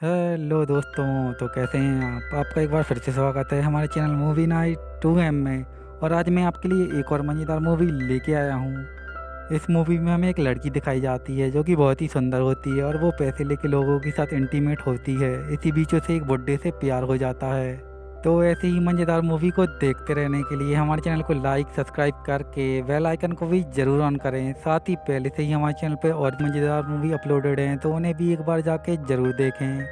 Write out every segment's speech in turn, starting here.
Hello दोस्तों, तो कैसे हैं आप? आपका एक बार फिर से स्वागत है हमारे चैनल मूवी नाइट 2M में। और आज मैं आपके लिए एक और मज़ेदार मूवी लेके आया हूँ। इस मूवी में हमें एक लड़की दिखाई जाती है जो कि बहुत ही सुंदर होती है और वो पैसे लेके लोगों के साथ इंटीमेट होती है। इसी बीच उसे एक बुड्ढे से प्यार हो जाता है। तो ऐसे ही मज़ेदार मूवी को देखते रहने के लिए हमारे चैनल को लाइक सब्सक्राइब करके बेल आइकन को भी ज़रूर ऑन करें। साथ ही पहले से ही हमारे चैनल पर और मज़ेदार मूवी अपलोडेड हैं तो उन्हें भी एक बार जाके ज़रूर देखें।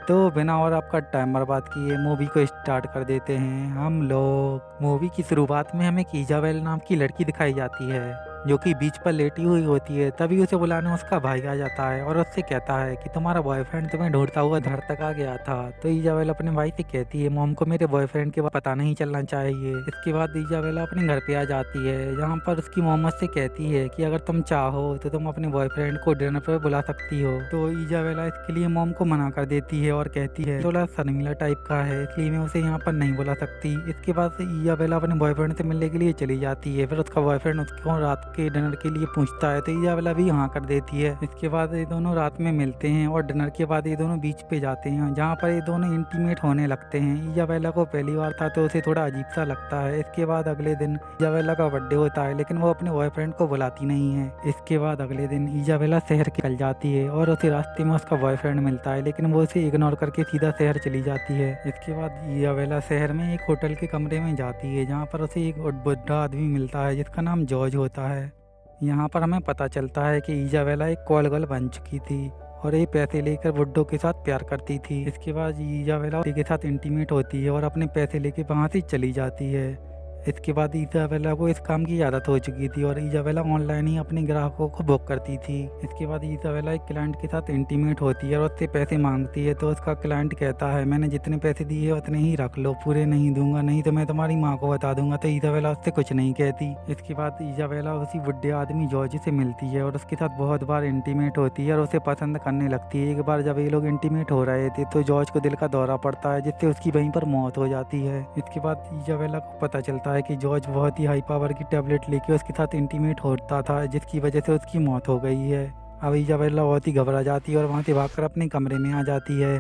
तो बिना और आपका टाइम बर्बाद किए मूवी को स्टार्ट कर देते हैं हम लोग। मूवी की शुरुआत में हमें एक इजाबेल नाम की लड़की दिखाई जाती है जो कि बीच पर लेटी हुई होती है। तभी उसे बुलाने उसका भाई आ जाता है और उससे कहता है कि तुम्हारा बॉयफ्रेंड तुम्हें ढूंढता हुआ घर तक आ गया था। तो इजाबेल अपने भाई से कहती है मॉम को मेरे बॉयफ्रेंड के बाद पता नहीं चलना चाहिए। इसके बाद इजाबेला अपने घर पे आ जाती है जहाँ पर उसकी मोहम्मद से कहती है कि अगर तुम चाहो तो तुम अपने बॉयफ्रेंड को डिनर पर बुला सकती हो। तो इजाबेला इसके लिए मॉम को मना कर देती है और कहती है थोड़ा शर्मिला टाइप का है इसलिए मैं उसे यहाँ पर नहीं बुला सकती। इसके बाद से इजाबेला अपने बॉयफ्रेंड से मिलने के लिए चली जाती है। फिर उसका बॉयफ्रेंड उसको रात के डिनर के लिए पूछता है तो इजाबेला भी हाँ कर देती है। इसके बाद ये दोनों रात में मिलते हैं और डिनर के बाद ये दोनों बीच पे जाते हैं जहाँ पर ये दोनों इंटीमेट होने लगते हैं। इजाबेला को पहली बार था तो उसे थोड़ा अजीब सा लगता है। इसके बाद अगले दिन इजाबेला का बर्थडे होता है लेकिन वो अपने बॉयफ्रेंड को बुलाती नहीं है। इसके बाद अगले दिन इजाबेला शहर निकल जाती है और उसे रास्ते में उसका बॉयफ्रेंड मिलता है लेकिन वो उसे इग्नोर करके सीधा शहर चली जाती है। इसके बाद इजाबेला शहर में एक होटल के कमरे में जाती है जहाँ पर उसे एक बुढ़ा आदमी मिलता है जिसका नाम जॉर्ज होता है। यहाँ पर हमें पता चलता है कि इजाबेला एक कॉल गर्ल बन चुकी थी और ये पैसे लेकर बुड्ढों के साथ प्यार करती थी। इसके बाद इजाबेला के साथ इंटीमेट होती है और अपने पैसे लेके वहाँ से चली जाती है। इसके बाद इजाबेला को इस काम की आदत हो चुकी थी और इजाबेला ऑनलाइन ही अपने ग्राहकों को बुक करती थी। इसके बाद इजाबेला एक क्लाइंट के साथ इंटीमेट होती है और उससे पैसे मांगती है तो उसका क्लाइंट कहता है मैंने जितने पैसे दिए उतने ही रख लो, पूरे नहीं दूंगा, नहीं तो मैं तुम्हारी माँ को बता दूंगा। तो इजाबेला उससे कुछ नहीं कहती। इसके बाद इजाबेला उसी बुढ़े आदमी जॉर्ज से मिलती है और उसके साथ बहुत बार इंटीमेट होती है और उसे पसंद करने लगती है। एक बार जब ये लोग इंटीमेट हो रहे थे तो जॉर्ज को दिल का दौरा पड़ता है जिससे उसकी वहीं पर मौत हो जाती है। इसके बाद इजाबेला को पता चलता है कि जॉर्ज बहुत ही हाई पावर की टैबलेट लेके उसके साथ इंटीमेट होता था जिसकी वजह से उसकी मौत हो गई है। अब इजाबेला बहुत ही घबरा जाती है और वहाँ से भागकर अपने कमरे में आ जाती है।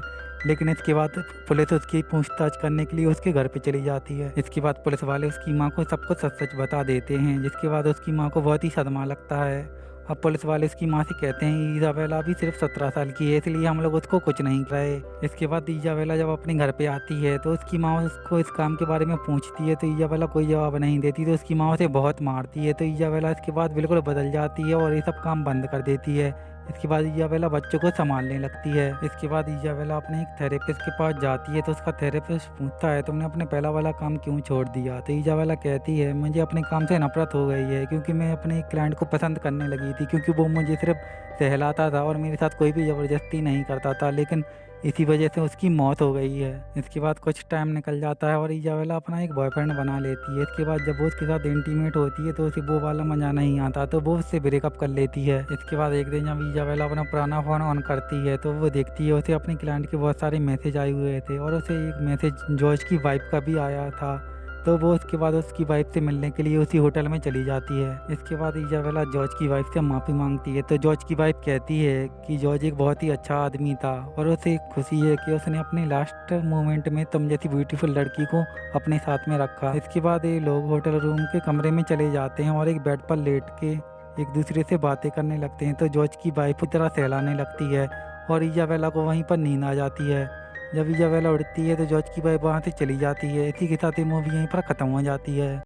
लेकिन इसके बाद पुलिस उसकी पूछताछ करने के लिए उसके घर पे चली जाती है। इसके बाद पुलिस वाले उसकी माँ को सब कुछ सच सच बता देते हैं जिसके बाद उसकी माँ को बहुत ही सदमा लगता है। अब पुलिस वाले इसकी माँ से कहते हैं इजाबेला अभी सिर्फ 17 साल की है इसलिए हम लोग उसको कुछ नहीं कराए। इसके बाद इजाबेला जब अपने घर पे आती है तो उसकी माँ उसको इस काम के बारे में पूछती है तो इजाबेला कोई जवाब नहीं देती तो उसकी माँ उसे बहुत मारती है। तो इजाबेला इसके बाद बिल्कुल बदल जाती है और ये सब काम बंद कर देती है। इसके बाद इजाबेला बच्चों को संभालने लगती है। इसके बाद इजाबेला अपने एक थेरेपिस्ट के पास जाती है तो उसका थेरेपिस्ट पूछता है तुमने अपने पहला वाला काम क्यों छोड़ दिया। तो इजाबेला कहती है मुझे अपने काम से नफरत हो गई है क्योंकि मैं अपने क्लाइंट को पसंद करने लगी थी क्योंकि वो मुझे सिर्फ सहलाता था और मेरे साथ कोई भी ज़बरदस्ती नहीं करता था, लेकिन इसी वजह से उसकी मौत हो गई है। इसके बाद कुछ टाइम निकल जाता है और इजाबेला अपना एक बॉयफ्रेंड बना लेती है। इसके बाद जब वो उसके साथ इंटीमेट होती है तो उसे वो वाला मज़ा नहीं आता तो वो उससे ब्रेकअप कर लेती है। इसके बाद एक दिन जब इजाबेला अपना पुराना फ़ोन ऑन करती है तो वो देखती है उसे अपने क्लाइंट के बहुत सारे मैसेज आए हुए थे और उसे एक मैसेज जॉर्ज की वाइफ का भी आया था। तो वो उसके बाद उसकी वाइफ से मिलने के लिए उसी होटल में चली जाती है। इसके बाद इजाबेला जॉर्ज की वाइफ से माफ़ी मांगती है तो जॉर्ज की वाइफ कहती है कि जॉर्ज एक बहुत ही अच्छा आदमी था और उसे खुशी है कि उसने अपने लास्ट मोमेंट में तुम जैसी ब्यूटीफुल लड़की को अपने साथ में रखा। इसके बाद ये लोग होटल रूम के कमरे में चले जाते हैं और एक बेड पर लेट के एक दूसरे से बातें करने लगते हैं। तो जॉर्ज की वाइफ की तरह सहलाने लगती है और इजाबेला को वहीं पर नींद आ जाती है। जब इजाबेला उठती है तो जॉर्ज की वाइफ वहाँ से चली जाती है। इसी के साथ ये मूवी यहीं पर ख़त्म हो जाती है।